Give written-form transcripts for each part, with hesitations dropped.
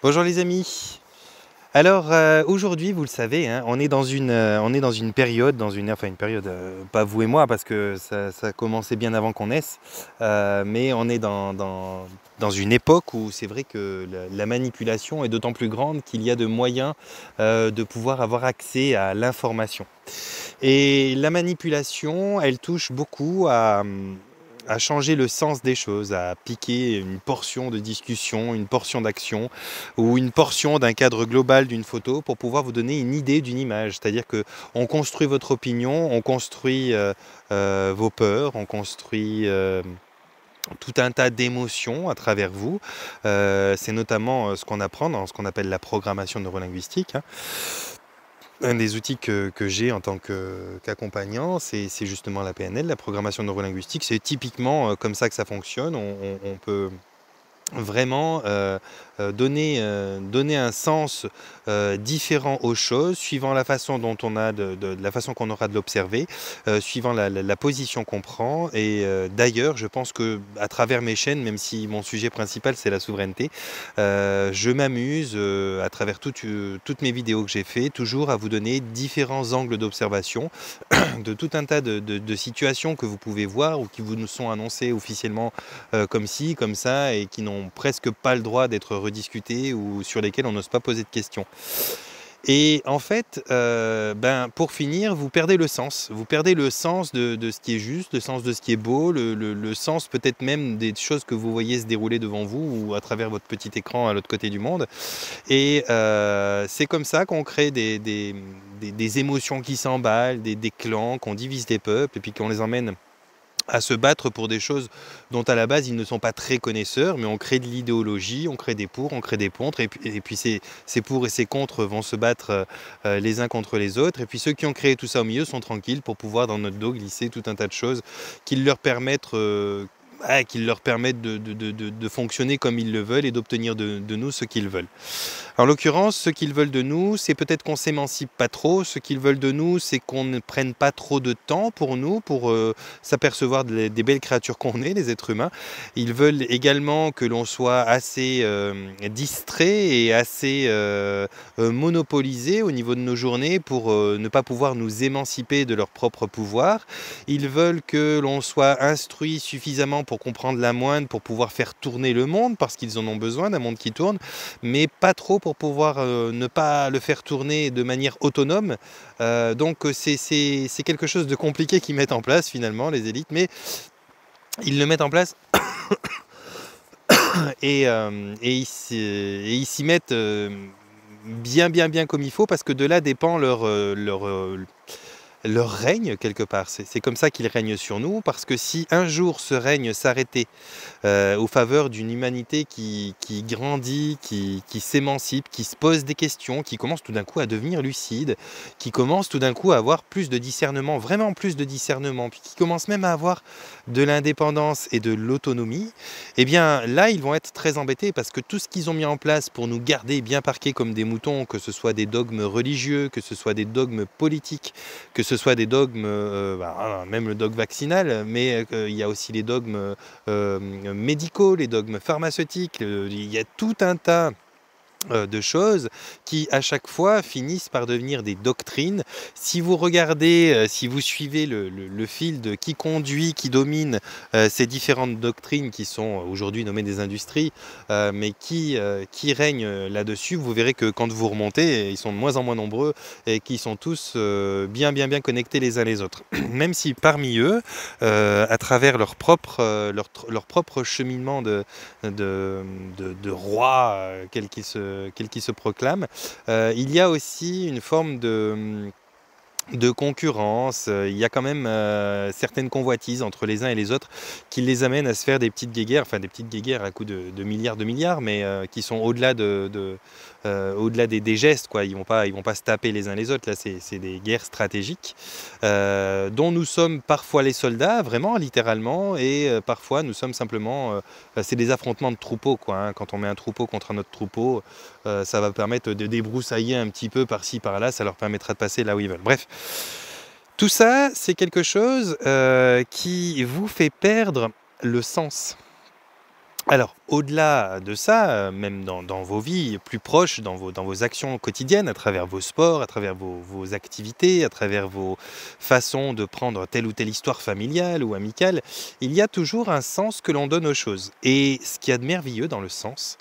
Bonjour les amis. Alors aujourd'hui, vous le savez, hein, on est dans une période, enfin une période, pas vous et moi, parce que ça commençait bien avant qu'on naisse, mais on est dans une époque où c'est vrai que la manipulation est d'autant plus grande qu'il y a de moyens de pouvoir avoir accès à l'information. Et la manipulation, elle touche beaucoup à changer le sens des choses, à piquer une portion de discussion, une portion d'action ou une portion d'un cadre global d'une photo pour pouvoir vous donner une idée d'une image. C'est-à-dire que on construit votre opinion, on construit vos peurs, on construit tout un tas d'émotions à travers vous. C'est notamment ce qu'on apprend dans ce qu'on appelle la programmation neurolinguistique, hein. Un des outils que j'ai en tant qu'accompagnant, c'est justement la PNL, la programmation neurolinguistique. C'est typiquement comme ça que ça fonctionne. On peut vraiment donner un sens différent aux choses, suivant la façon dont on a la façon qu'on aura de l'observer, suivant la position qu'on prend. Et d'ailleurs, je pense que à travers mes chaînes, même si mon sujet principal c'est la souveraineté, je m'amuse à travers toutes mes vidéos que j'ai fait, toujours à vous donner différents angles d'observation de tout un tas de situations que vous pouvez voir ou qui vous sont annoncées officiellement comme ci, comme ça, et qui n'ont presque pas le droit d'être rediscutées ou sur lesquelles on n'ose pas poser de questions. Et en fait, pour finir, vous perdez le sens. Vous perdez le sens de ce qui est juste, le sens de ce qui est beau, le sens peut-être même des choses que vous voyez se dérouler devant vous ou à travers votre petit écran à l'autre côté du monde. Et c'est comme ça qu'on crée des émotions qui s'emballent, des clans, qu'on divise des peuples et puis qu'on les emmène à se battre pour des choses dont à la base ils ne sont pas très connaisseurs, mais on crée de l'idéologie, on crée des pour, on crée des contre, et puis ces pour et ces contre vont se battre les uns contre les autres, et puis ceux qui ont créé tout ça au milieu sont tranquilles pour pouvoir dans notre dos glisser tout un tas de choses qui leur permettent de fonctionner comme ils le veulent et d'obtenir de nous ce qu'ils veulent. En l'occurrence, ce qu'ils veulent de nous, c'est peut-être qu'on s'émancipe pas trop. Ce qu'ils veulent de nous, c'est qu'on ne prenne pas trop de temps pour nous, pour s'apercevoir des belles créatures qu'on est, les êtres humains. Ils veulent également que l'on soit assez distrait et assez monopolisé au niveau de nos journées pour ne pas pouvoir nous émanciper de leur propre pouvoir. Ils veulent que l'on soit instruit suffisamment pour comprendre la moindre, pour pouvoir faire tourner le monde, parce qu'ils en ont besoin d'un monde qui tourne, mais pas trop pour pouvoir ne pas le faire tourner de manière autonome. Donc c'est quelque chose de compliqué qu'ils mettent en place finalement, les élites, mais ils le mettent en place et ils s'y mettent bien comme il faut, parce que de là dépend leur règne quelque part. C'est comme ça qu'ils règnent sur nous, parce que si un jour ce règne s'arrêtait aux faveurs d'une humanité qui grandit, qui s'émancipe, qui se pose des questions, qui commence tout d'un coup à devenir lucide, qui commence tout d'un coup à avoir plus de discernement, vraiment plus de discernement, puis qui commence même à avoir de l'indépendance et de l'autonomie, eh bien là ils vont être très embêtés, parce que tout ce qu'ils ont mis en place pour nous garder bien parqués comme des moutons, que ce soit des dogmes religieux, que ce soit des dogmes politiques, que ce soit des dogmes, même le dogme vaccinal, mais il y a aussi les dogmes médicaux, les dogmes pharmaceutiques, il y a tout un tas de choses qui à chaque fois finissent par devenir des doctrines. Si vous regardez, si vous suivez le fil de qui conduit, qui domine ces différentes doctrines qui sont aujourd'hui nommées des industries, mais qui règnent là-dessus, vous verrez que quand vous remontez, ils sont de moins en moins nombreux et qui sont tous bien connectés les uns les autres. Même si parmi eux, à travers leur propre cheminement de roi, quel qu'il se proclame, il y a aussi une forme de concurrence. Il y a quand même certaines convoitises entre les uns et les autres qui les amènent à se faire des petites guéguerres, enfin des petites guéguerres à coups de milliards, mais qui sont au-delà au-delà des gestes, quoi. Ils vont pas se taper les uns les autres. Là, c'est des guerres stratégiques dont nous sommes parfois les soldats, vraiment, littéralement, et parfois nous sommes simplement... c'est des affrontements de troupeaux, quoi, hein. Quand on met un troupeau contre un autre troupeau, ça va permettre de débroussailler un petit peu par-ci, par-là, ça leur permettra de passer là où ils veulent. Bref, tout ça, c'est quelque chose qui vous fait perdre le sens. Alors, au-delà de ça, même dans vos vies plus proches, dans vos actions quotidiennes, à travers vos sports, à travers vos activités, à travers vos façons de prendre telle ou telle histoire familiale ou amicale, il y a toujours un sens que l'on donne aux choses. Et ce qu'il y a de merveilleux dans le sens,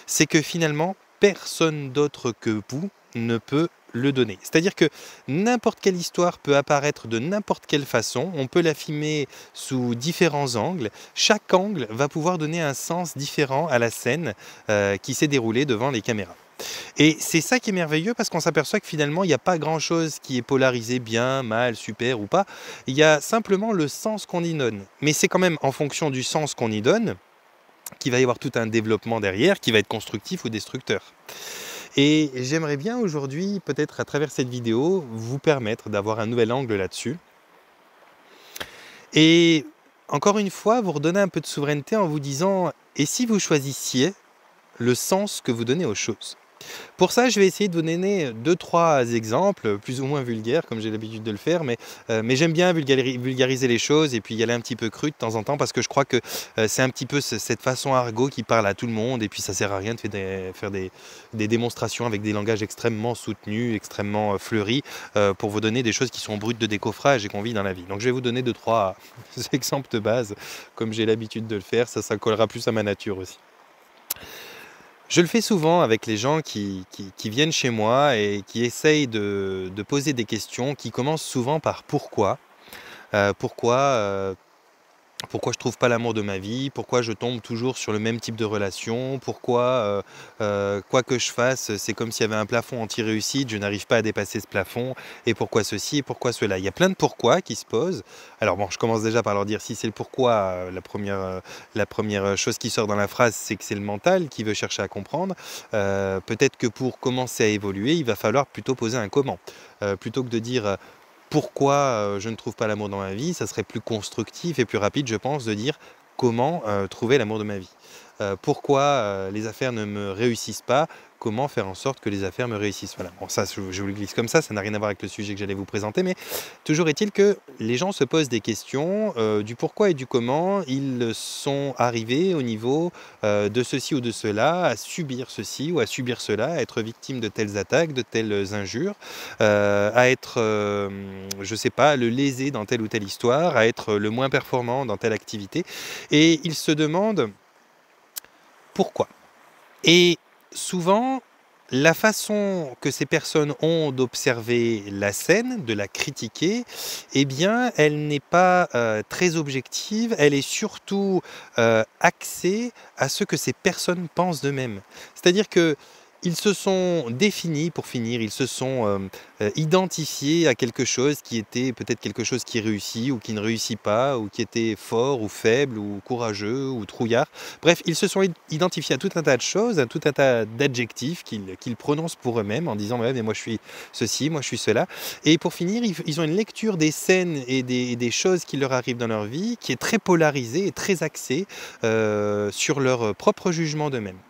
c'est que finalement, personne d'autre que vous ne peut le donner. C'est-à-dire que n'importe quelle histoire peut apparaître de n'importe quelle façon, on peut la filmer sous différents angles. Chaque angle va pouvoir donner un sens différent à la scène qui s'est déroulée devant les caméras. Et c'est ça qui est merveilleux parce qu'on s'aperçoit que finalement, il n'y a pas grand-chose qui est polarisé bien, mal, super ou pas. Il y a simplement le sens qu'on y donne. Mais c'est quand même en fonction du sens qu'on y donne qu'il va y avoir tout un développement derrière qui va être constructif ou destructeur. Et j'aimerais bien aujourd'hui, peut-être à travers cette vidéo, vous permettre d'avoir un nouvel angle là-dessus. Et encore une fois, vous redonner un peu de souveraineté en vous disant, et si vous choisissiez le sens que vous donnez aux choses? Pour ça, je vais essayer de vous donner 2-3 exemples, plus ou moins vulgaires, comme j'ai l'habitude de le faire, mais j'aime bien vulgariser les choses et puis y aller un petit peu cru de temps en temps, parce que je crois que c'est un petit peu cette façon argot qui parle à tout le monde, et puis ça sert à rien de faire des démonstrations avec des langages extrêmement soutenus, extrêmement fleuris, pour vous donner des choses qui sont brutes de décoffrage et qu'on vit dans la vie. Donc je vais vous donner 2-3 exemples de base, comme j'ai l'habitude de le faire, ça collera plus à ma nature aussi. Je le fais souvent avec les gens qui viennent chez moi et qui essayent de poser des questions qui commencent souvent par pourquoi. Pourquoi, pourquoi je trouve pas l'amour de ma vie? Pourquoi je tombe toujours sur le même type de relation? Pourquoi, quoi que je fasse, c'est comme s'il y avait un plafond anti-réussite, je n'arrive pas à dépasser ce plafond? Et pourquoi ceci et pourquoi cela? Il y a plein de pourquoi qui se posent. Alors bon, je commence déjà par leur dire si c'est le pourquoi, la première chose qui sort dans la phrase, c'est que c'est le mental qui veut chercher à comprendre. Peut-être que pour commencer à évoluer, il va falloir plutôt poser un comment. Plutôt que de dire, pourquoi je ne trouve pas l'amour dans ma vie, ça serait plus constructif et plus rapide, je pense, de dire comment trouver l'amour de ma vie. Pourquoi les affaires ne me réussissent pas, comment faire en sorte que les affaires me réussissent. Voilà, bon, ça, je vous le glisse comme ça n'a rien à voir avec le sujet que j'allais vous présenter, mais toujours est-il que les gens se posent des questions du pourquoi et du comment ils sont arrivés au niveau de ceci ou de cela, à subir ceci ou à subir cela, à être victime de telles attaques, de telles injures, à être, je sais pas, le lésé dans telle ou telle histoire, à être le moins performant dans telle activité. Et ils se demandent pourquoi. Et souvent, la façon que ces personnes ont d'observer la scène, de la critiquer, eh bien, elle n'est pas très objective, elle est surtout axée à ce que ces personnes pensent d'eux-mêmes. C'est-à-dire que ils se sont définis, pour finir, ils se sont identifiés à quelque chose qui était peut-être quelque chose qui réussit ou qui ne réussit pas, ou qui était fort ou faible ou courageux ou trouillard. Bref, ils se sont identifiés à tout un tas de choses, à tout un tas d'adjectifs qu'ils prononcent pour eux-mêmes en disant ouais, mais moi je suis ceci, moi je suis cela. Et pour finir, ils ont une lecture des scènes et des choses qui leur arrivent dans leur vie qui est très polarisée et très axée sur leur propre jugement d'eux-mêmes.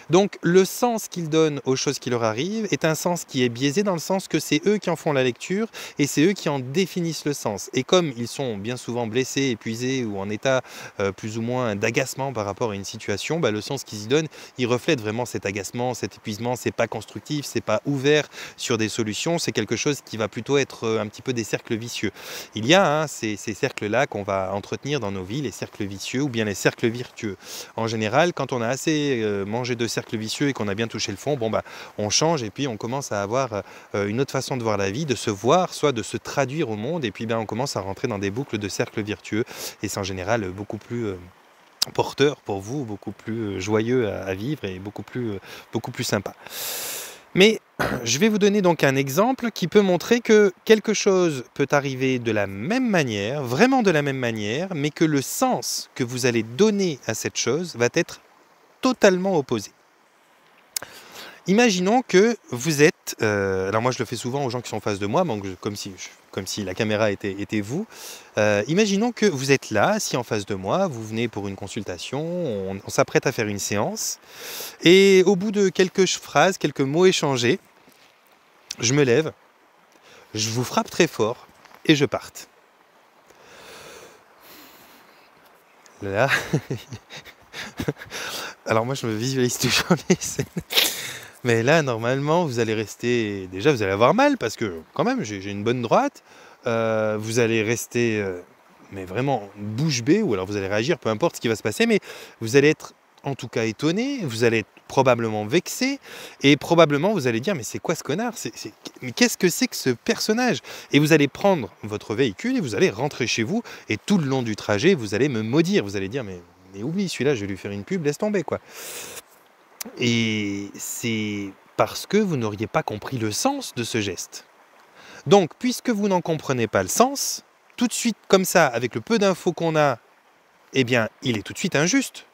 Donc le sens qu'ils donnent aux choses qui leur arrivent est un sens qui est biaisé dans le sens que c'est eux qui en font la lecture et c'est eux qui en définissent le sens. Et comme ils sont bien souvent blessés, épuisés ou en état plus ou moins d'agacement par rapport à une situation, bah, le sens qu'ils y donnent, il reflète vraiment cet agacement, cet épuisement, c'est pas constructif, c'est pas ouvert sur des solutions, c'est quelque chose qui va plutôt être un petit peu des cercles vicieux. Il y a ces cercles-là qu'on va entretenir dans nos vies, les cercles vicieux ou bien les cercles vertueux. En général, quand on a assez mangé de cercles vicieux et qu'on a bien touché le fond, bon bah on change et puis on commence à avoir une autre façon de voir la vie, de se voir, soit de se traduire au monde, et puis ben on commence à rentrer dans des boucles de cercles vertueux et c'est en général beaucoup plus porteur pour vous, beaucoup plus joyeux à vivre et beaucoup plus sympa. Mais je vais vous donner donc un exemple qui peut montrer que quelque chose peut arriver de la même manière, vraiment de la même manière, mais que le sens que vous allez donner à cette chose va être totalement opposé. Imaginons que vous êtes, alors moi je le fais souvent aux gens qui sont en face de moi, donc comme si la caméra était vous. Imaginons que vous êtes là, assis en face de moi, vous venez pour une consultation, on s'apprête à faire une séance, et au bout de quelques phrases, quelques mots échangés, je me lève, je vous frappe très fort, et je parte. Là, Alors moi, je me visualise toujours les scènes. Mais là, normalement, vous allez rester... Déjà, vous allez avoir mal, parce que quand même, j'ai une bonne droite. Vous allez rester, mais vraiment, bouche bée, ou alors vous allez réagir, peu importe ce qui va se passer, mais vous allez être, en tout cas, étonné, vous allez être probablement vexé, et probablement, vous allez dire, mais c'est quoi ce connard? Mais qu'est-ce que c'est que ce personnage? Et vous allez prendre votre véhicule, et vous allez rentrer chez vous, et tout le long du trajet, vous allez me maudire. Vous allez dire, mais oublie, celui-là, je vais lui faire une pub, laisse tomber, quoi. Et c'est parce que vous n'auriez pas compris le sens de ce geste. Donc, puisque vous n'en comprenez pas le sens, tout de suite, comme ça, avec le peu d'infos qu'on a, eh bien, il est tout de suite injuste.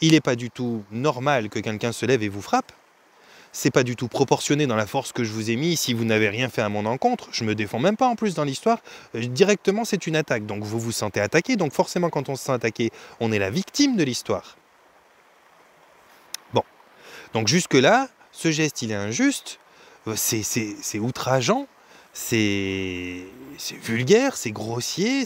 Il n'est pas du tout normal que quelqu'un se lève et vous frappe. C'est pas du tout proportionné dans la force que je vous ai mis si vous n'avez rien fait à mon encontre. Je me défends même pas en plus dans l'histoire. Directement, c'est une attaque. Donc, vous vous sentez attaqué. Donc, forcément, quand on se sent attaqué, on est la victime de l'histoire. Bon. Donc, jusque-là, ce geste, il est injuste. C'est outrageant. C'est vulgaire, c'est grossier,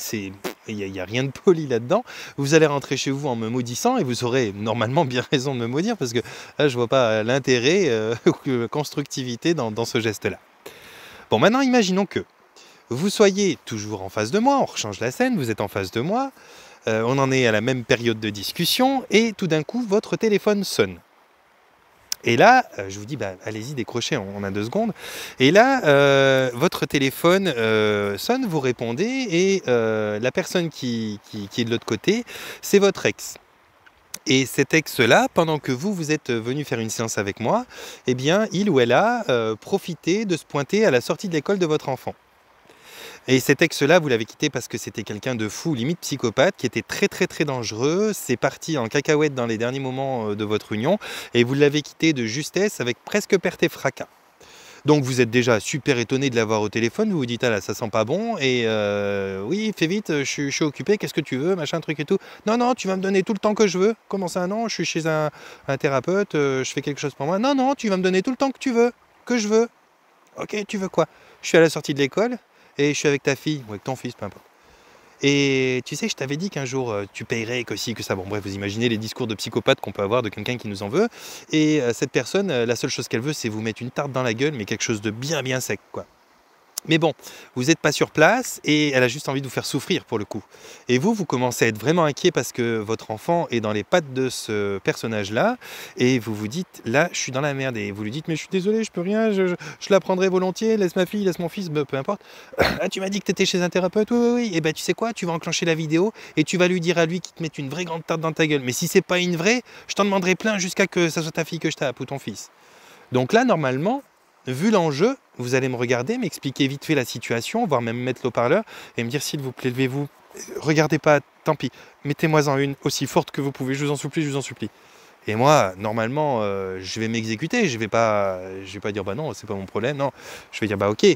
il n'y a rien de poli là-dedans. Vous allez rentrer chez vous en me maudissant et vous aurez normalement bien raison de me maudire parce que là, je ne vois pas l'intérêt ou la constructivité dans ce geste-là. Bon, maintenant, imaginons que vous soyez toujours en face de moi, on rechange la scène, vous êtes en face de moi, on en est à la même période de discussion et tout d'un coup, votre téléphone sonne. Et là, je vous dis, allez-y, décrochez, on a 2 secondes. Et là, votre téléphone sonne, vous répondez, et la personne qui est de l'autre côté, c'est votre ex. Et cet ex-là, pendant que vous êtes venu faire une séance avec moi, eh bien, il ou elle a profité de se pointer à la sortie de l'école de votre enfant. Et cet ex-là, vous l'avez quitté parce que c'était quelqu'un de fou, limite psychopathe, qui était très très très dangereux. C'est parti en cacahuète dans les derniers moments de votre union. Et vous l'avez quitté de justesse avec presque perte et fracas. Donc vous êtes déjà super étonné de l'avoir au téléphone. Vous vous dites, ah là, ça sent pas bon. Et oui, fais vite, je suis occupé, qu'est-ce que tu veux, machin, truc et tout. Non, non, tu vas me donner tout le temps que je veux. Comment ça, non, je suis chez un thérapeute, je fais quelque chose pour moi. Non, non, tu vas me donner tout le temps que tu veux, que je veux. Ok, tu veux quoi? Je suis à la sortie de l'école. Et je suis avec ta fille, ou avec ton fils, peu importe. Et tu sais, je t'avais dit qu'un jour, tu payerais, que si, que ça. Bon, bref, vous imaginez les discours de psychopathe qu'on peut avoir de quelqu'un qui nous en veut. Et cette personne, la seule chose qu'elle veut, c'est vous mettre une tarte dans la gueule, mais quelque chose de bien, bien sec, quoi. Mais bon, vous n'êtes pas sur place et elle a juste envie de vous faire souffrir pour le coup. Et vous commencez à être vraiment inquiet parce que votre enfant est dans les pattes de ce personnage-là et vous vous dites, là, je suis dans la merde. Et vous lui dites, mais je suis désolé, je peux rien, je la prendrai volontiers, laisse ma fille, laisse mon fils, peu importe. Ah, tu m'as dit que tu étais chez un thérapeute, oui, oui, oui. Et ben tu sais quoi, tu vas enclencher la vidéo et tu vas lui dire à lui qu'il te mette une vraie grande tarte dans ta gueule. Mais si c'est pas une vraie, je t'en demanderai plein jusqu'à que ça soit ta fille que je tape ou ton fils. Donc là, normalement, vu l'enjeu, vous allez me regarder, m'expliquer vite fait la situation, voire même mettre l'haut-parleur et me dire s'il vous plaît, levez-vous, regardez pas, tant pis, mettez-moi-en une aussi forte que vous pouvez, je vous en supplie, je vous en supplie. Et moi, normalement, je vais m'exécuter, je vais pas dire bah non, c'est pas mon problème, non, je vais dire bah ok,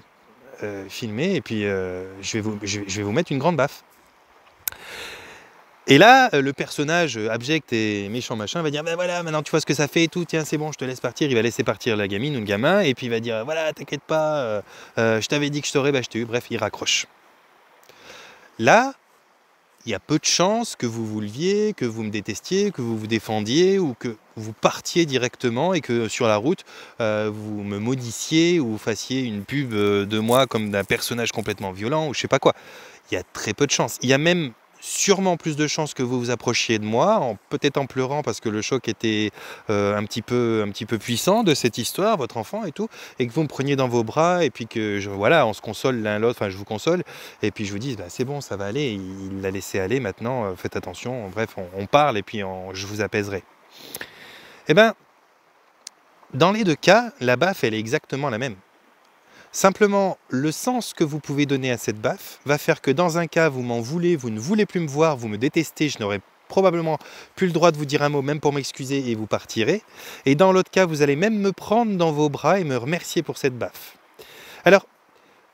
filmez et puis je vais vous mettre une grande baffe. Et là, le personnage abject et méchant machin va dire ben voilà, maintenant tu vois ce que ça fait et tout, tiens c'est bon, je te laisse partir. Il va laisser partir la gamine ou le gamin et puis il va dire voilà, t'inquiète pas, je t'avais dit que je t'aurais, bah je t'ai eu, bref, il raccroche. Là, il y a peu de chances que vous vous leviez, que vous me détestiez, que vous vous défendiez ou que vous partiez directement et que sur la route, vous me maudissiez ou vous fassiez une pub de moi comme d'un personnage complètement violent ou je sais pas quoi. Il y a très peu de chances. Il y a même sûrement plus de chances que vous vous approchiez de moi, peut-être en pleurant parce que le choc était un petit peu puissant de cette histoire, votre enfant et tout, et que vous me preniez dans vos bras et puis que voilà, on se console l'un l'autre, enfin je vous console, et puis je vous dis bah, c'est bon, ça va aller, il l'a laissé aller maintenant, faites attention, bref, on parle et puis je vous apaiserai. Eh bien, dans les 2 cas, la baffe elle est exactement la même. Simplement, le sens que vous pouvez donner à cette baffe va faire que dans un cas, vous m'en voulez, vous ne voulez plus me voir, vous me détestez, je n'aurai probablement plus le droit de vous dire un mot, même pour m'excuser, et vous partirez. Et dans l'autre cas, vous allez même me prendre dans vos bras et me remercier pour cette baffe. Alors,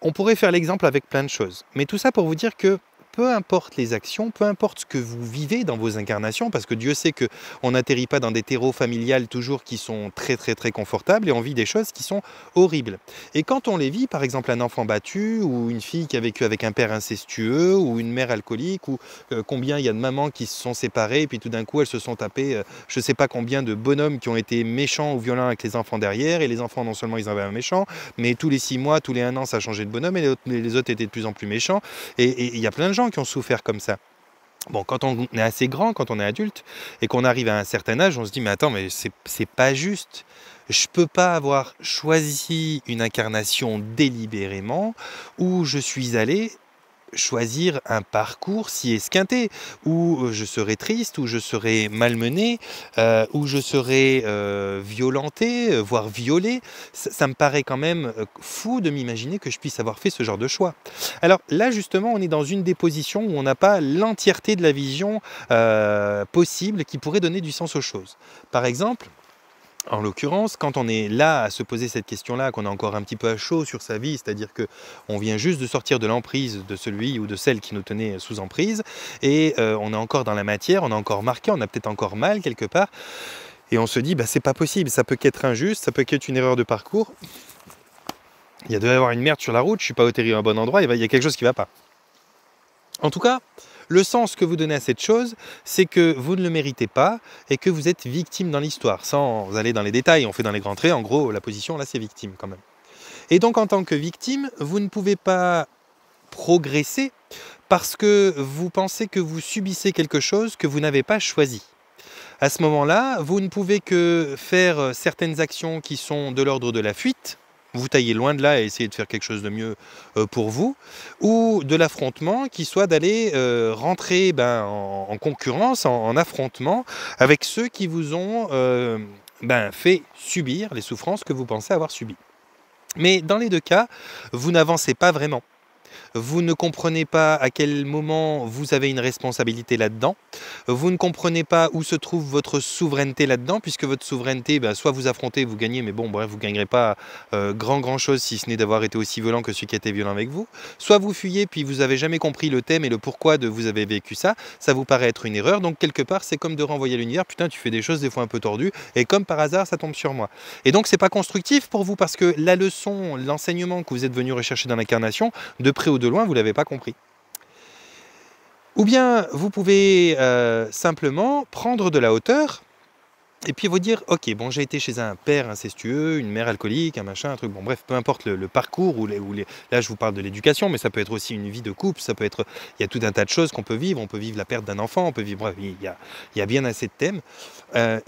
on pourrait faire l'exemple avec plein de choses. Mais tout ça pour vous dire que peu importe les actions, peu importe ce que vous vivez dans vos incarnations, parce que Dieu sait qu'on n'atterrit pas dans des terreaux familiales toujours qui sont très très très confortables, et on vit des choses qui sont horribles. Et quand on les vit, par exemple un enfant battu, ou une fille qui a vécu avec un père incestueux, ou une mère alcoolique, ou combien il y a de mamans qui se sont séparées, et puis tout d'un coup elles se sont tapées, je ne sais pas combien de bonhommes qui ont été méchants ou violents avec les enfants derrière, et les enfants non seulement ils avaient un méchant, mais tous les 6 mois, tous les 1 an ça changeait de bonhomme, et les autres étaient de plus en plus méchants, et il y a plein de gens qui ont souffert comme ça. Bon, quand on est assez grand, quand on est adulte, et qu'on arrive à un certain âge, on se dit, mais attends, mais c'est pas juste. Je peux pas avoir choisi une incarnation délibérément où je suis allé choisir un parcours si esquinté, où je serai triste, où je serai malmené, où je serai violenté, voire violé. Ça me paraît quand même fou de m'imaginer que je puisse avoir fait ce genre de choix. Alors là, justement, on est dans une des positions où on n'a pas l'entièreté de la vision possible qui pourrait donner du sens aux choses. Par exemple, en l'occurrence, quand on est là à se poser cette question-là, qu'on est encore un petit peu à chaud sur sa vie, c'est-à-dire qu'on vient juste de sortir de l'emprise de celui ou de celle qui nous tenait sous emprise, et on est encore dans la matière, on est encore marqué, on a peut-être encore mal quelque part, et on se dit, bah, c'est pas possible, ça peut qu'être injuste, ça peut qu'être une erreur de parcours, il doit y avoir une merde sur la route, je suis pas atterri au bon endroit, il y a quelque chose qui va pas. En tout cas, le sens que vous donnez à cette chose, c'est que vous ne le méritez pas et que vous êtes victime dans l'histoire. Sans aller dans les détails, on fait dans les grands traits, en gros, la position, là, c'est victime quand même. Et donc, en tant que victime, vous ne pouvez pas progresser parce que vous pensez que vous subissez quelque chose que vous n'avez pas choisi. À ce moment-là, vous ne pouvez que faire certaines actions qui sont de l'ordre de la fuite, vous taillez loin de là et essayer de faire quelque chose de mieux pour vous, ou de l'affrontement qui soit d'aller rentrer en concurrence, en affrontement avec ceux qui vous ont fait subir les souffrances que vous pensez avoir subies. Mais dans les deux cas, vous n'avancez pas vraiment. Vous ne comprenez pas à quel moment vous avez une responsabilité là-dedans. Vous ne comprenez pas où se trouve votre souveraineté là-dedans, puisque votre souveraineté, soit vous affrontez, vous gagnez, mais bon, bref, vous ne gagnerez pas grand chose si ce n'est d'avoir été aussi violent que celui qui a été violent avec vous. Soit vous fuyez, puis vous n'avez jamais compris le thème et le pourquoi de vous avez vécu ça. Ça vous paraît être une erreur, donc quelque part, c'est comme de renvoyer l'univers. Putain, tu fais des choses des fois un peu tordues, et comme par hasard, ça tombe sur moi. Et donc, c'est pas constructif pour vous, parce que la leçon, l'enseignement que vous êtes venu rechercher dans l'incarnation, de près ou de loin, vous ne l'avez pas compris. Ou bien vous pouvez simplement prendre de la hauteur et puis vous dire, ok, bon, j'ai été chez un père incestueux, une mère alcoolique, un machin, un truc, bon bref, peu importe le parcours, là je vous parle de l'éducation, mais ça peut être aussi une vie de couple, ça peut être, il y a tout un tas de choses qu'on peut vivre, on peut vivre la perte d'un enfant, on peut vivre, bref, il y a bien assez de thèmes.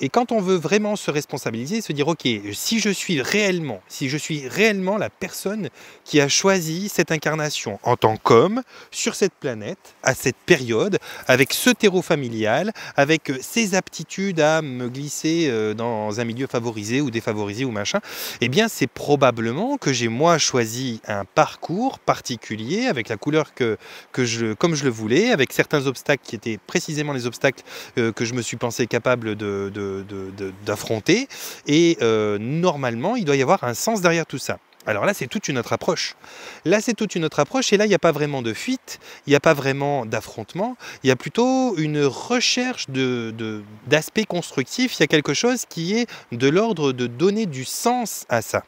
Et quand on veut vraiment se responsabiliser, se dire, ok, si je suis réellement la personne qui a choisi cette incarnation en tant qu'homme, sur cette planète, à cette période, avec ce terreau familial, avec ces aptitudes à me glisser dans un milieu favorisé ou défavorisé ou machin, eh bien c'est probablement que j'ai moi choisi un parcours particulier avec la couleur comme je le voulais, avec certains obstacles qui étaient précisément les obstacles que je me suis pensé capable d'affronter, et normalement il doit y avoir un sens derrière tout ça. Alors là, c'est toute une autre approche. Et là, il n'y a pas vraiment de fuite, il n'y a pas vraiment d'affrontement, il y a plutôt une recherche d'aspect constructif, il y a quelque chose qui est de l'ordre de donner du sens à ça.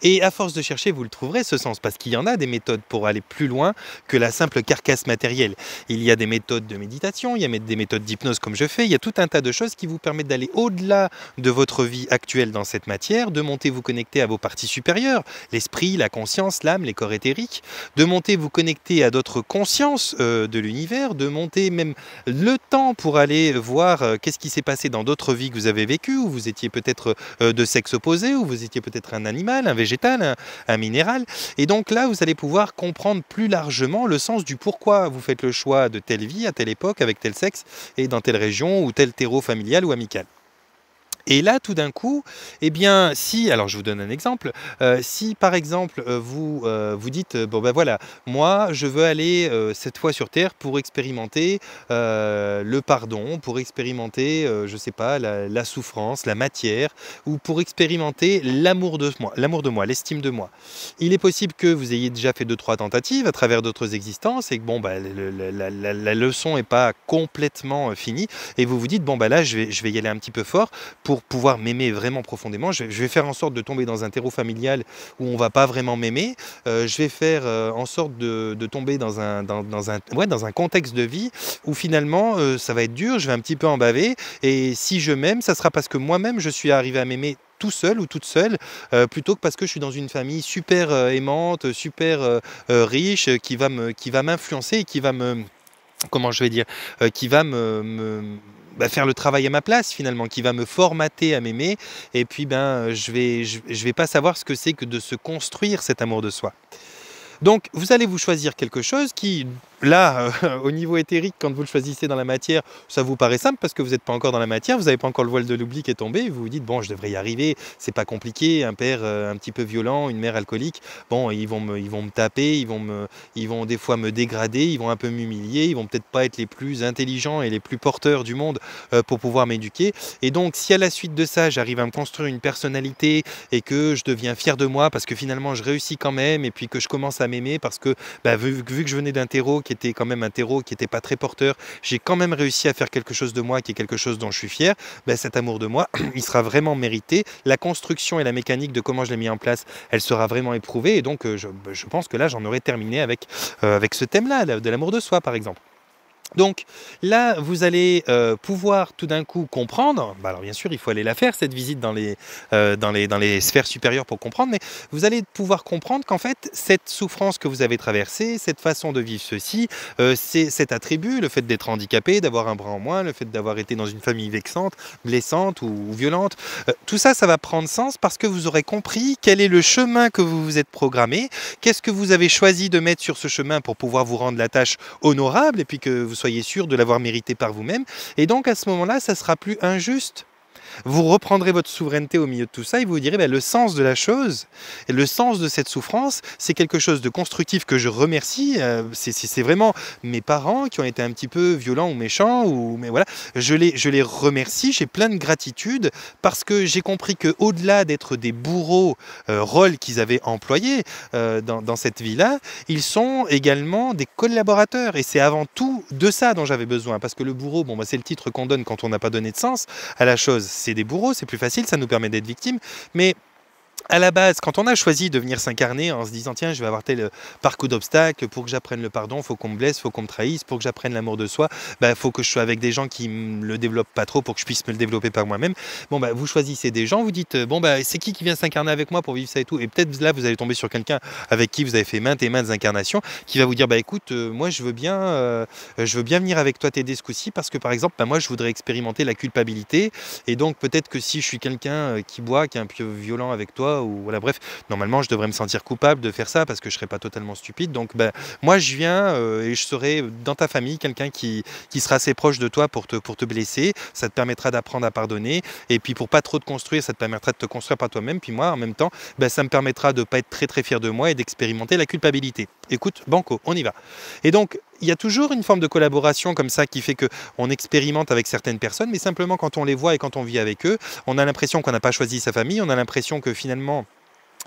Et à force de chercher, vous le trouverez ce sens, parce qu'il y en a des méthodes pour aller plus loin que la simple carcasse matérielle. Il y a des méthodes de méditation, il y a des méthodes d'hypnose comme je fais, il y a tout un tas de choses qui vous permettent d'aller au-delà de votre vie actuelle dans cette matière, de monter vous connecter à vos parties supérieures, l'esprit, la conscience, l'âme, les corps éthériques, de monter vous connecter à d'autres consciences de l'univers, de monter même le temps pour aller voir qu'est-ce qui s'est passé dans d'autres vies que vous avez vécues, où vous étiez peut-être de sexe opposé, où vous étiez peut-être un animal, un végétal, un minéral. Et donc là, vous allez pouvoir comprendre plus largement le sens du pourquoi vous faites le choix de telle vie, à telle époque, avec tel sexe, et dans telle région, ou tel terreau familial ou amical. Et là, tout d'un coup, eh bien, si, alors je vous donne un exemple, si par exemple vous dites, bon ben voilà, moi je veux aller cette fois sur Terre pour expérimenter le pardon, pour expérimenter, je sais pas, la souffrance, la matière, ou pour expérimenter l'amour de moi, l'estime de moi. Il est possible que vous ayez déjà fait deux, trois tentatives à travers d'autres existences et que bon, bah, la leçon n'est pas complètement finie et vous vous dites, bon, bah là, je vais y aller un petit peu fort pour pouvoir m'aimer vraiment profondément. Je vais faire en sorte de tomber dans un terreau familial où on va pas vraiment m'aimer. Je vais faire en sorte de tomber dans un contexte de vie où finalement ça va être dur, je vais un petit peu en baver. Et si je m'aime, ça sera parce que moi-même je suis arrivé à m'aimer tout seul ou toute seule, plutôt que parce que je suis dans une famille super aimante, super riche, qui va m'influencer et qui va me, comment je vais dire, qui va bah, faire le travail à ma place finalement, qui va me formater à m'aimer, et puis ben je vais pas savoir ce que c'est que de se construire cet amour de soi. Donc vous allez vous choisir quelque chose qui, là, au niveau éthérique, quand vous le choisissez dans la matière, ça vous paraît simple parce que vous n'êtes pas encore dans la matière, vous n'avez pas encore le voile de l'oubli qui est tombé, vous vous dites, bon, je devrais y arriver, c'est pas compliqué, un père un petit peu violent, une mère alcoolique, bon, ils vont me taper, ils vont des fois me dégrader, ils vont un peu m'humilier, ils vont peut-être pas être les plus intelligents et les plus porteurs du monde pour pouvoir m'éduquer. Et donc, si à la suite de ça, j'arrive à me construire une personnalité et que je deviens fier de moi parce que finalement je réussis quand même et puis que je commence à m'aimer parce que bah, vu que je venais d'un terreau qui était quand même un terreau qui n'était pas très porteur, j'ai quand même réussi à faire quelque chose de moi qui est quelque chose dont je suis fier, bah, cet amour de moi, il sera vraiment mérité. La construction et la mécanique de comment je l'ai mis en place, elle sera vraiment éprouvée et donc je pense que là j'en aurais terminé avec ce thème-là, de l'amour de soi par exemple. Donc là, vous allez pouvoir tout d'un coup comprendre, bah alors bien sûr il faut aller la faire cette visite dans les sphères supérieures pour comprendre, mais vous allez pouvoir comprendre qu'en fait cette souffrance que vous avez traversée, cette façon de vivre ceci, c'est cet attribut, le fait d'être handicapé, d'avoir un bras en moins, le fait d'avoir été dans une famille vexante, blessante ou violente, tout ça, ça va prendre sens parce que vous aurez compris quel est le chemin que vous vous êtes programmé, qu'est-ce que vous avez choisi de mettre sur ce chemin pour pouvoir vous rendre la tâche honorable et puis que vous soyez sûr de l'avoir mérité par vous-même. Et donc à ce moment-là, ça sera plus injuste. Vous reprendrez votre souveraineté au milieu de tout ça et vous vous direz ben, le sens de la chose, et le sens de cette souffrance, c'est quelque chose de constructif que je remercie. C'est vraiment mes parents qui ont été un petit peu violents ou méchants, mais voilà, je les remercie, j'ai plein de gratitude parce que j'ai compris qu'au-delà d'être des bourreaux, rôles qu'ils avaient employés dans cette vie-là, ils sont également des collaborateurs et c'est avant tout de ça dont j'avais besoin parce que le bourreau, bon, bah, c'est le titre qu'on donne quand on n'a pas donné de sens à la chose. C'est des bourreaux, c'est plus facile, ça nous permet d'être victimes, mais à la base, quand on a choisi de venir s'incarner en se disant tiens, je vais avoir tel parcours d'obstacles, pour que j'apprenne le pardon, il faut qu'on me blesse, il faut qu'on me trahisse, pour que j'apprenne l'amour de soi, il faut que je sois avec des gens qui me le développent pas trop pour que je puisse me le développer par moi-même. Bon, vous choisissez des gens, vous dites bon, c'est qui vient s'incarner avec moi pour vivre ça et tout. Et peut-être là, vous allez tomber sur quelqu'un avec qui vous avez fait maintes et maintes incarnations qui va vous dire écoute, moi je veux bien venir avec toi t'aider ce coup-ci parce que par exemple, moi je voudrais expérimenter la culpabilité et donc peut-être que si je suis quelqu'un qui boit, qui est un peu violent avec toi, ou voilà, bref, normalement je devrais me sentir coupable de faire ça parce que je serais pas totalement stupide. Donc moi je viens et je serai dans ta famille quelqu'un qui sera assez proche de toi pour te blesser. Ça te permettra d'apprendre à pardonner et puis pour pas trop te construire, ça te permettra de te construire par toi-même. Puis moi en même temps, ça me permettra de pas être très très fier de moi et d'expérimenter la culpabilité. Écoute, banco, on y va. Et donc il y a toujours une forme de collaboration comme ça qui fait qu'on expérimente avec certaines personnes, mais simplement quand on les voit et quand on vit avec eux, on a l'impression qu'on n'a pas choisi sa famille, on a l'impression que finalement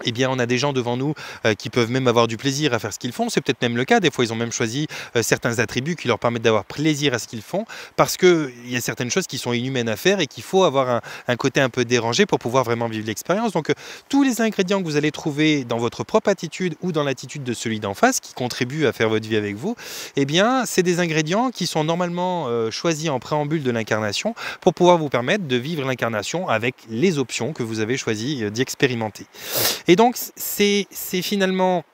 eh bien, on a des gens devant nous qui peuvent même avoir du plaisir à faire ce qu'ils font. C'est peut-être même le cas. Des fois, ils ont même choisi certains attributs qui leur permettent d'avoir plaisir à ce qu'ils font parce qu'il y a certaines choses qui sont inhumaines à faire et qu'il faut avoir un côté un peu dérangé pour pouvoir vraiment vivre l'expérience. Donc, tous les ingrédients que vous allez trouver dans votre propre attitude ou dans l'attitude de celui d'en face qui contribue à faire votre vie avec vous, eh bien, c'est des ingrédients qui sont normalement choisis en préambule de l'incarnation pour pouvoir vous permettre de vivre l'incarnation avec les options que vous avez choisi d'y expérimenter. Et donc, c'est finalement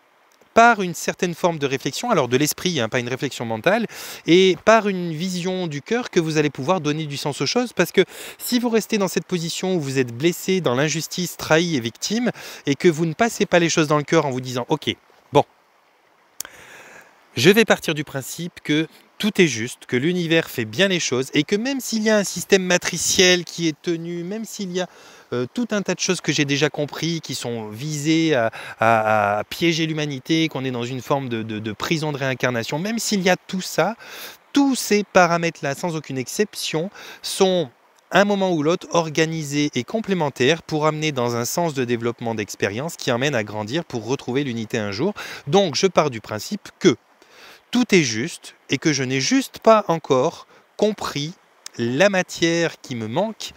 par une certaine forme de réflexion, alors de l'esprit, pas une réflexion mentale, et par une vision du cœur que vous allez pouvoir donner du sens aux choses, parce que si vous restez dans cette position où vous êtes blessé dans l'injustice, trahi et victime, et que vous ne passez pas les choses dans le cœur en vous disant « Ok, bon, je vais partir du principe que tout est juste, que l'univers fait bien les choses et que même s'il y a un système matriciel qui est tenu, même s'il y a tout un tas de choses que j'ai déjà compris qui sont visées à piéger l'humanité, qu'on est dans une forme de prison de réincarnation, même s'il y a tout ça, tous ces paramètres-là, sans aucune exception, sont à un moment ou l'autre organisés et complémentaires pour amener dans un sens de développement d'expérience qui emmène à grandir pour retrouver l'unité un jour. Donc je pars du principe que tout est juste et que je n'ai juste pas encore compris la matière qui me manque,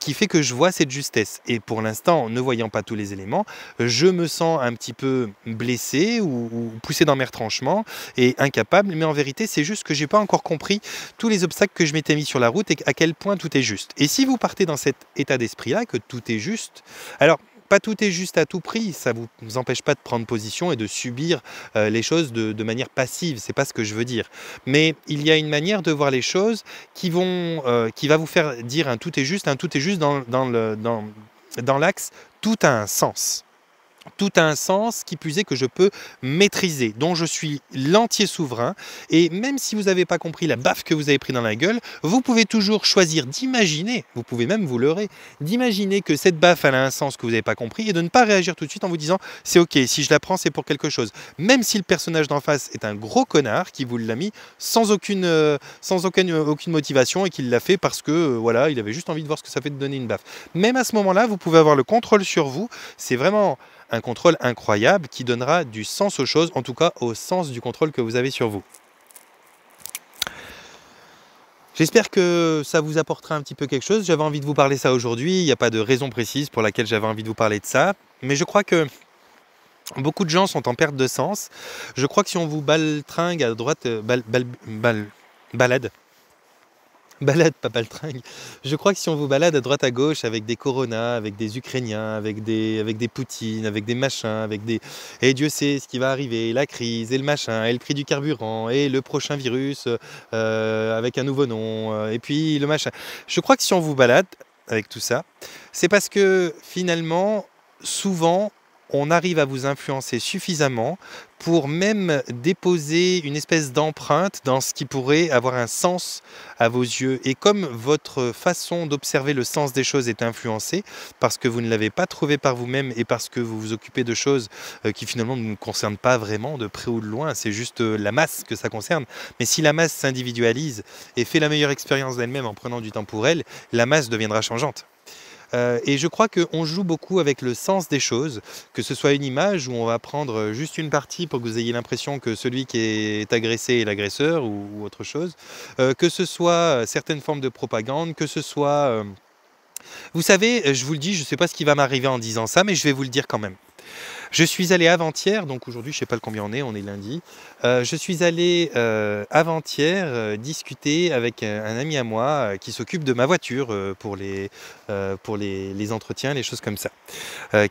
qui fait que je vois cette justesse. Et pour l'instant, ne voyant pas tous les éléments, je me sens un petit peu blessé ou poussé dans mes retranchements et incapable. Mais en vérité, c'est juste que j'ai pas encore compris tous les obstacles que je m'étais mis sur la route et à quel point tout est juste. Et si vous partez dans cet état d'esprit-là, que tout est juste, alors pas tout est juste à tout prix, ça ne vous empêche pas de prendre position et de subir les choses de manière passive, c'est pas ce que je veux dire. Mais il y a une manière de voir les choses qui va vous faire dire un tout est juste dans l'axe tout a un sens. Tout a un sens, qui plus est que je peux maîtriser, dont je suis l'entier souverain. Et même si vous n'avez pas compris la baffe que vous avez pris dans la gueule, vous pouvez toujours choisir d'imaginer, vous pouvez même vous leurrer, d'imaginer que cette baffe elle a un sens que vous n'avez pas compris et de ne pas réagir tout de suite en vous disant c'est ok, si je la prends c'est pour quelque chose. Même si le personnage d'en face est un gros connard qui vous l'a mis sans aucune motivation et qu'il l'a fait parce que voilà, il avait juste envie de voir ce que ça fait de donner une baffe. Même à ce moment-là, vous pouvez avoir le contrôle sur vous. C'est vraiment un contrôle incroyable qui donnera du sens aux choses, en tout cas au sens du contrôle que vous avez sur vous. J'espère que ça vous apportera un petit peu quelque chose. J'avais envie de vous parler ça aujourd'hui. Il n'y a pas de raison précise pour laquelle j'avais envie de vous parler de ça. Mais je crois que beaucoup de gens sont en perte de sens. Je crois que si on vous baltringue à droite, pas baltringue. Je crois que si on vous balade à droite à gauche avec des Corona, avec des Ukrainiens, avec des Poutines, avec des machins, et Dieu sait ce qui va arriver, la crise, et le machin, et le prix du carburant, et le prochain virus avec un nouveau nom, et puis le machin. Je crois que si on vous balade avec tout ça, c'est parce que finalement, souvent, on arrive à vous influencer suffisamment pour même déposer une espèce d'empreinte dans ce qui pourrait avoir un sens à vos yeux. Et comme votre façon d'observer le sens des choses est influencée, parce que vous ne l'avez pas trouvé par vous-même et parce que vous vous occupez de choses qui finalement ne vous concernent pas vraiment de près ou de loin, c'est juste la masse que ça concerne. Mais si la masse s'individualise et fait la meilleure expérience d'elle-même en prenant du temps pour elle, la masse deviendra changeante. Et je crois qu'on joue beaucoup avec le sens des choses, que ce soit une image où on va prendre juste une partie pour que vous ayez l'impression que celui qui est agressé est l'agresseur ou autre chose, que ce soit certaines formes de propagande, que ce soit... Vous savez, je vous le dis, je ne sais pas ce qui va m'arriver en disant ça, mais je vais vous le dire quand même. Je suis allé avant-hier, donc aujourd'hui je ne sais pas combien on est lundi, je suis allé avant-hier discuter avec un ami à moi qui s'occupe de ma voiture pour les entretiens, les choses comme ça,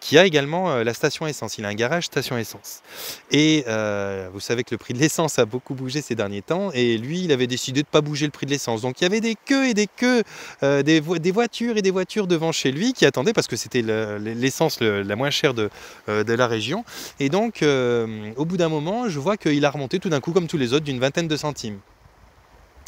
qui a également la station essence, il a un garage station essence. Et vous savez que le prix de l'essence a beaucoup bougé ces derniers temps, et lui il avait décidé de ne pas bouger le prix de l'essence, donc il y avait des queues et des queues, des voitures et des voitures devant chez lui qui attendaient parce que c'était l'essence la moins chère de la région. Et donc au bout d'un moment je vois qu'il a remonté tout d'un coup comme tous les autres d'une vingtaine de centimes.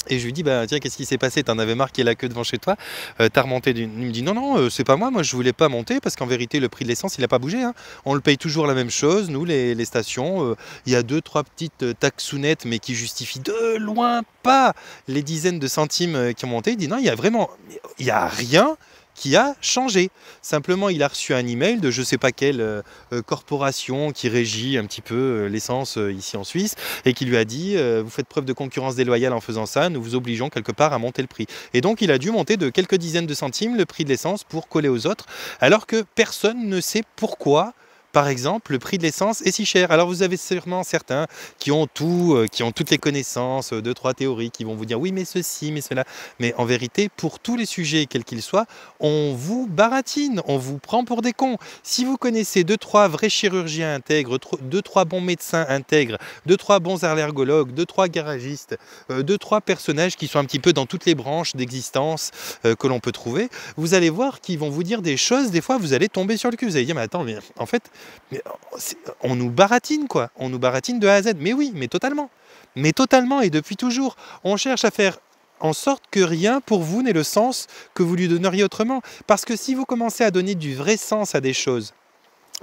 Et je lui dis, bah tiens, qu'est-ce qui s'est passé? T'en avais marre qu'il y ait la queue devant chez toi, t'as remonté il me dit, non, c'est pas moi je voulais pas monter parce qu'en vérité le prix de l'essence il a pas bougé, hein. On le paye toujours la même chose, nous les stations, il y a 2-3 petites taxounettes mais qui justifient de loin pas les dizaines de centimes qui ont monté. Il dit, non, il y a rien qui a changé. Simplement, il a reçu un email de je ne sais pas quelle corporation qui régit un petit peu l'essence ici en Suisse et qui lui a dit vous faites preuve de concurrence déloyale en faisant ça, nous vous obligeons quelque part à monter le prix. Et donc, il a dû monter de quelques dizaines de centimes le prix de l'essence pour coller aux autres, alors que personne ne sait pourquoi. Par exemple, le prix de l'essence est si cher. Alors vous avez sûrement certains qui ont toutes les connaissances, 2-3 théories, qui vont vous dire oui mais ceci, mais cela. Mais en vérité, pour tous les sujets, quels qu'ils soient, on vous baratine, on vous prend pour des cons. Si vous connaissez 2-3 vrais chirurgiens intègres, 2-3 bons médecins intègres, 2-3 bons allergologues, 2-3 garagistes, 2-3 personnages qui sont un petit peu dans toutes les branches d'existence que l'on peut trouver, vous allez voir qu'ils vont vous dire des choses, des fois vous allez tomber sur le cul. Vous allez dire mais attends, mais en fait Mais on nous baratine, quoi. On nous baratine de A à Z. Mais oui, mais totalement. Mais totalement et depuis toujours. On cherche à faire en sorte que rien pour vous n'ait le sens que vous lui donneriez autrement. Parce que si vous commencez à donner du vrai sens à des choses,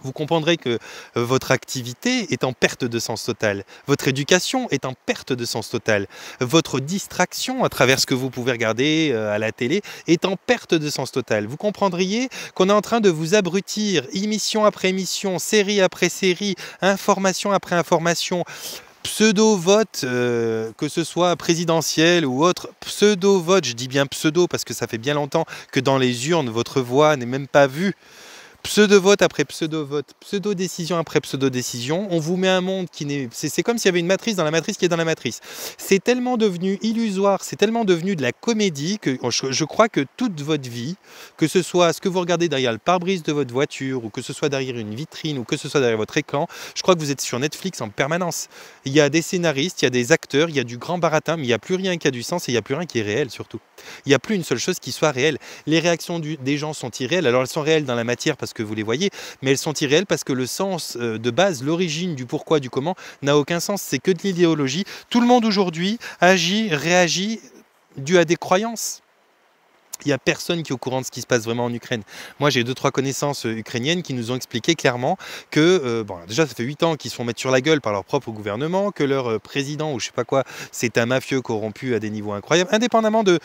vous comprendrez que votre activité est en perte de sens total. Votre éducation est en perte de sens total. Votre distraction à travers ce que vous pouvez regarder à la télé est en perte de sens total. Vous comprendriez qu'on est en train de vous abrutir émission après émission, série après série, information après information, pseudo-vote, que ce soit présidentiel ou autre, pseudo-vote, je dis bien pseudo parce que ça fait bien longtemps que dans les urnes, votre voix n'est même pas vue. Pseudo-vote après pseudo-vote, pseudo-décision après pseudo-décision, on vous met un monde qui n'est... C'est comme s'il y avait une matrice dans la matrice qui est dans la matrice. C'est tellement devenu illusoire, c'est tellement devenu de la comédie que je crois que toute votre vie, que ce soit ce que vous regardez derrière le pare-brise de votre voiture, ou que ce soit derrière une vitrine, ou que ce soit derrière votre écran, je crois que vous êtes sur Netflix en permanence. Il y a des scénaristes, il y a des acteurs, il y a du grand baratin, mais il n'y a plus rien qui a du sens et il n'y a plus rien qui est réel surtout. Il n'y a plus une seule chose qui soit réelle. Les réactions des gens sont irréelles, alors elles sont réelles dans la matière parce que vous les voyez, mais elles sont irréelles parce que le sens de base, l'origine du pourquoi, du comment, n'a aucun sens, c'est que de l'idéologie. Tout le monde aujourd'hui agit, réagit dû à des croyances. Il n'y a personne qui est au courant de ce qui se passe vraiment en Ukraine. Moi, j'ai 2-3 connaissances ukrainiennes qui nous ont expliqué clairement que, bon, déjà, ça fait 8 ans qu'ils se font mettre sur la gueule par leur propre gouvernement, que leur président, ou je sais pas quoi, c'est un mafieux corrompu à des niveaux incroyables, indépendamment de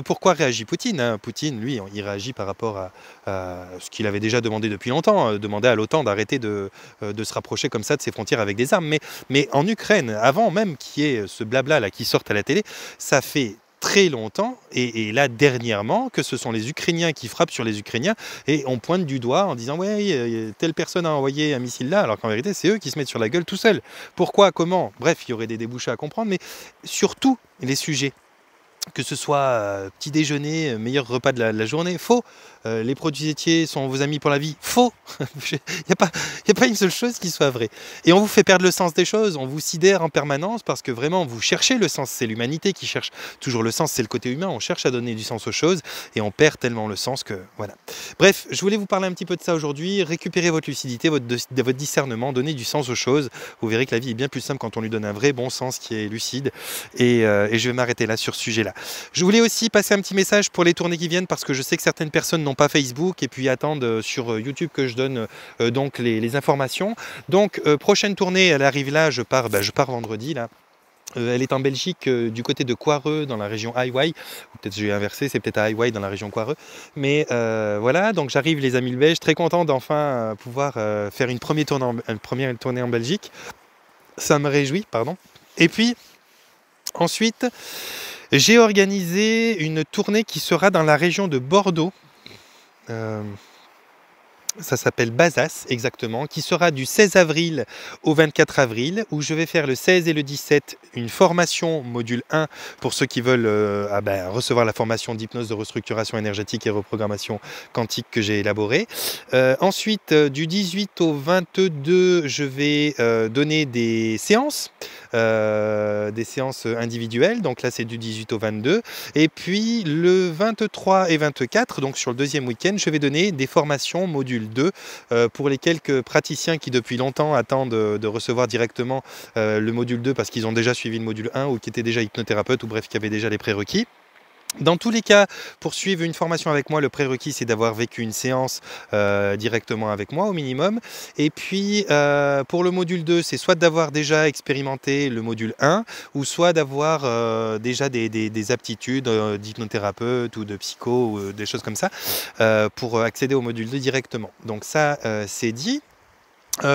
pourquoi réagit Poutine. Hein. Poutine, lui, il réagit par rapport à ce qu'il avait déjà demandé depuis longtemps, demander à l'OTAN d'arrêter de se rapprocher comme ça de ses frontières avec des armes. Mais en Ukraine, avant même qu'il y ait ce blabla là qui sorte à la télé, ça fait très longtemps, et là dernièrement, que ce sont les Ukrainiens qui frappent sur les Ukrainiens, et on pointe du doigt en disant « ouais, telle personne a envoyé un missile là », alors qu'en vérité, c'est eux qui se mettent sur la gueule tout seuls. Pourquoi, comment? Bref, il y aurait des débouchés à comprendre, mais surtout les sujets. Que ce soit petit déjeuner, meilleur repas de la journée, faux. Les produits laitiers sont vos amis pour la vie, faux. Il n'y a pas une seule chose qui soit vraie. Et on vous fait perdre le sens des choses, on vous sidère en permanence parce que vraiment vous cherchez le sens, c'est l'humanité qui cherche toujours le sens, c'est le côté humain, on cherche à donner du sens aux choses et on perd tellement le sens que voilà. Bref, je voulais vous parler un petit peu de ça aujourd'hui, récupérer votre lucidité, votre discernement, donner du sens aux choses. Vous verrez que la vie est bien plus simple quand on lui donne un vrai bon sens qui est lucide et je vais m'arrêter là sur ce sujet-là. Je voulais aussi passer un petit message pour les tournées qui viennent parce que je sais que certaines personnes n'ont pas Facebook et puis attendent sur YouTube que je donne donc les informations. Donc prochaine tournée, elle arrive là, je pars vendredi là. Elle est en Belgique du côté de Coireux dans la région Hawaï, ou peut-être je vais inverser, c'est peut-être à Hawaï dans la région Coireux. Mais voilà, donc j'arrive les amis belges, très content d'enfin pouvoir faire une première tournée en Belgique. Ça me réjouit, pardon. Et puis ensuite, j'ai organisé une tournée qui sera dans la région de Bordeaux. Ça s'appelle Bazas, exactement, qui sera du 16 avril au 24 avril, où je vais faire le 16 et le 17 une formation module 1 pour ceux qui veulent recevoir la formation d'hypnose de restructuration énergétique et reprogrammation quantique que j'ai élaborée. Ensuite, du 18 au 22, je vais donner des séances individuelles, donc là c'est du 18 au 22. Et puis le 23 et 24, donc sur le deuxième week-end, je vais donner des formations module 2 pour les quelques praticiens qui depuis longtemps attendent de recevoir directement le module 2 parce qu'ils ont déjà suivi le module 1 ou qui étaient déjà hypnothérapeutes ou bref qui avaient déjà les prérequis. Dans tous les cas, pour suivre une formation avec moi, le prérequis, c'est d'avoir vécu une séance directement avec moi au minimum. Et puis, pour le module 2, c'est soit d'avoir déjà expérimenté le module 1, ou soit d'avoir déjà des aptitudes d'hypnothérapeute ou de psycho, ou des choses comme ça, pour accéder au module 2 directement. Donc ça, c'est dit.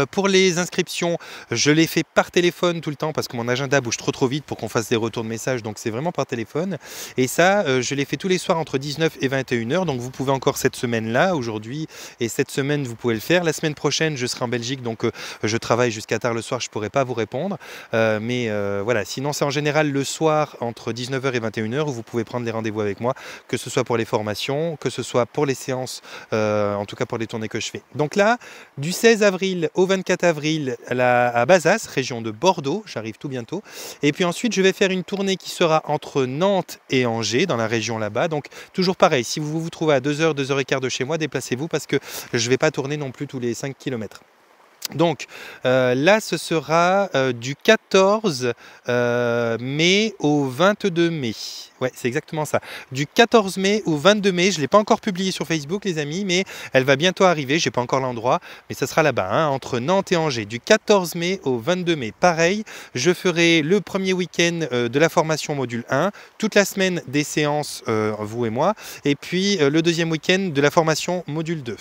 Pour les inscriptions, je les fais par téléphone tout le temps parce que mon agenda bouge trop vite pour qu'on fasse des retours de messages, donc c'est vraiment par téléphone. Et ça, je les fais tous les soirs entre 19 et 21 h, donc vous pouvez encore cette semaine-là, aujourd'hui, et cette semaine, vous pouvez le faire. La semaine prochaine, je serai en Belgique, donc je travaille jusqu'à tard le soir, je ne pourrai pas vous répondre. Mais voilà, sinon c'est en général le soir entre 19 h et 21 h où vous pouvez prendre les rendez-vous avec moi, que ce soit pour les formations, que ce soit pour les séances, en tout cas pour les tournées que je fais. Donc là, du 16 avril au 24 avril à Bazas, région de Bordeaux, j'arrive tout bientôt. Et puis ensuite, je vais faire une tournée qui sera entre Nantes et Angers, dans la région là-bas. Donc toujours pareil, si vous vous trouvez à 2 h, 2 h 15 de chez moi, déplacez-vous parce que je ne vais pas tourner non plus tous les 5 km. Donc là, ce sera du 14 mai au 22 mai. Ouais, c'est exactement ça. Du 14 mai au 22 mai, je ne l'ai pas encore publié sur Facebook, les amis, mais elle va bientôt arriver. Je n'ai pas encore l'endroit, mais ça sera là-bas, hein, entre Nantes et Angers. Du 14 mai au 22 mai. Pareil, je ferai le premier week-end de la formation module 1, toute la semaine des séances, vous et moi, et puis le deuxième week-end de la formation module 2.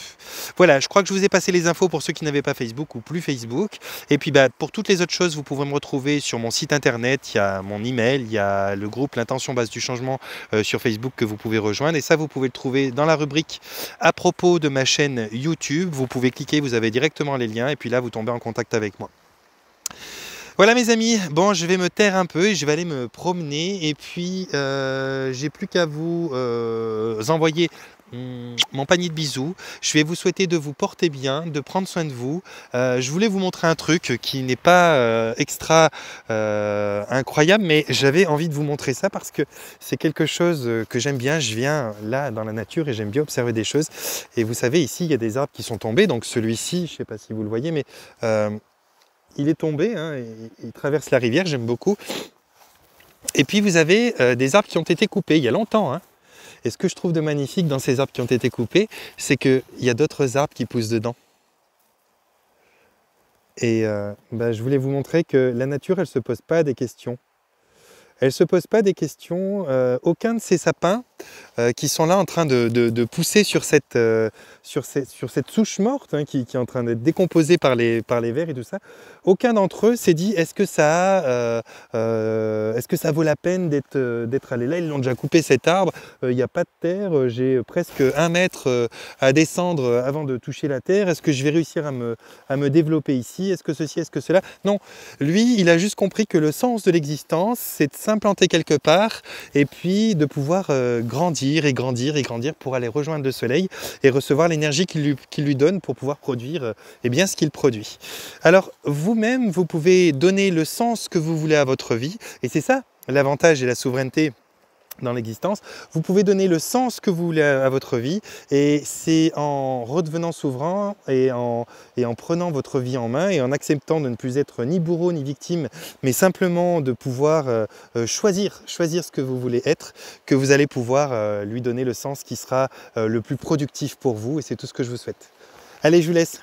Voilà, je crois que je vous ai passé les infos pour ceux qui n'avaient pas Facebook ou plus Facebook. Et puis pour toutes les autres choses, vous pouvez me retrouver sur mon site internet, il y a mon email, il y a le groupe L'intention base du changement sur Facebook que vous pouvez rejoindre. Et ça, vous pouvez le trouver dans la rubrique à propos de ma chaîne YouTube. Vous pouvez cliquer, vous avez directement les liens et puis là, vous tombez en contact avec moi. Voilà mes amis, bon je vais me taire un peu et je vais aller me promener et puis j'ai plus qu'à vous envoyer mon panier de bisous. Je vais vous souhaiter de vous porter bien, de prendre soin de vous. Je voulais vous montrer un truc qui n'est pas extra incroyable, mais j'avais envie de vous montrer ça parce que c'est quelque chose que j'aime bien. Je viens là dans la nature et j'aime bien observer des choses. Et vous savez, ici, il y a des arbres qui sont tombés. Donc celui-ci, je ne sais pas si vous le voyez, mais il est tombé, hein, il traverse la rivière, j'aime beaucoup. Et puis vous avez des arbres qui ont été coupés il y a longtemps, hein. Et ce que je trouve de magnifique dans ces arbres qui ont été coupés, c'est qu'il y a d'autres arbres qui poussent dedans. Et je voulais vous montrer que la nature, elle ne se pose pas des questions. Elle ne se pose pas des questions. Aucun de ces sapins qui sont là en train de pousser sur cette souche morte, hein, qui est en train d'être décomposée par les vers et tout ça, aucun d'entre eux s'est dit est-ce que ça vaut la peine d'être allé là. Ils l'ont déjà coupé cet arbre, il n'y a pas de terre, j'ai presque 1 mètre à descendre avant de toucher la terre, est-ce que je vais réussir à me développer ici, est-ce que ceci, est-ce que cela? Non, lui il a juste compris que le sens de l'existence c'est de s'implanter quelque part et puis de pouvoir grandir et grandir et grandir pour aller rejoindre le soleil et recevoir l'énergie qu'il lui donne pour pouvoir produire bien ce qu'il produit. Alors vous-même, vous pouvez donner le sens que vous voulez à votre vie et c'est ça l'avantage et la souveraineté dans l'existence. Vous pouvez donner le sens que vous voulez à votre vie et c'est en redevenant souverain et en prenant votre vie en main et en acceptant de ne plus être ni bourreau ni victime mais simplement de pouvoir choisir ce que vous voulez être, que vous allez pouvoir lui donner le sens qui sera le plus productif pour vous et c'est tout ce que je vous souhaite. Allez, je vous laisse.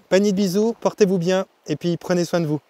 Panier de bisous, portez-vous bien et puis prenez soin de vous.